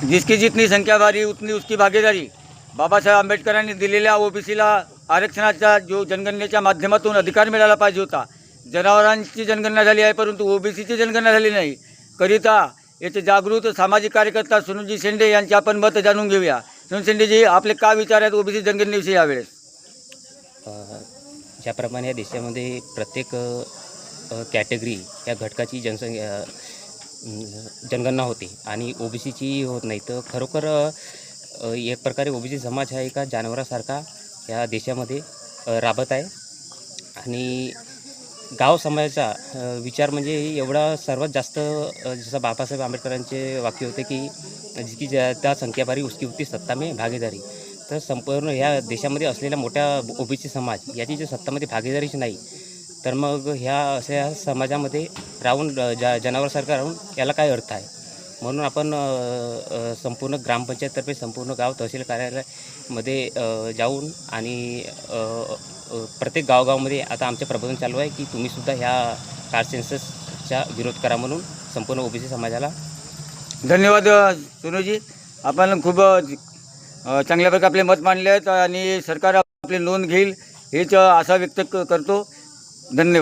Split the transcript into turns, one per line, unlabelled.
जिसकी जितनी संख्या भारी उतनी उसकी भागीदारी। बाबासाहेब आंबेडकरांनी दिलेल्या ओबीसीला आरक्षणाच्या जो जनगणनेच्या माध्यमातून अधिकार मिळाला पाहिजे होता। जनावरांची जनगणना झाली आहे परंतु ओबीसीची जनगणना झाली नाही। करिता याचे जागृत सामाजिक कार्यकर्ता सुनीलजी शेंडे यांचे आपण मत जाणून घेऊया। सुनील शेंडेजी, आपले काय विचार आहेत ओबीसी जनगणनेविषयी यावेळेस?
ज्याप्रमाणे या देशामध्ये प्रत्येक कॅटेगरी या घटकाची जनगणना होते आणि ओबीसीची होत नाही, तर खरोखर एक प्रकारे ओबीसी समाज हा एका जनावरासारखा या देशामध्ये राबत आहे। आणि गाव समाजाचा विचार म्हणजे एवढा सर्वात जास्त, जसं बाबासाहेब आंबेडकरांचे वाक्य होते की जिसकी ज्यादा संख्या भारी उसकी उतनी सत्ता में भागीदारी। तर संपूर्ण ह्या देशामध्ये असलेल्या मोठ्या ओबीसी समाज याची जर सत्तामध्ये भागीदारीच नाही, तर मग ह्या अशा समाजामध्ये राहून जनावरासारखं राहून याला काय अर्थ आहे? म्हणून आपण संपूर्ण ग्रामपंचायततर्फे संपूर्ण गाव तहसील कार्यालयामध्ये जाऊन आणि प्रत्येक गावगावमध्ये आता आमचे प्रबोधन चालू आहे की तुम्हीसुद्धा ह्या कास्ट सेन्ससचा विरोध करा म्हणून संपूर्ण ओबीसी समाजाला।
धन्यवाद सुनीलजी, आपण खूप चांगल्या प्रकारे आपले मत मांडले आहेत आणि सरकार आपली नोंद घेईल हेच आशा व्यक्त करतो। धन्यवाद।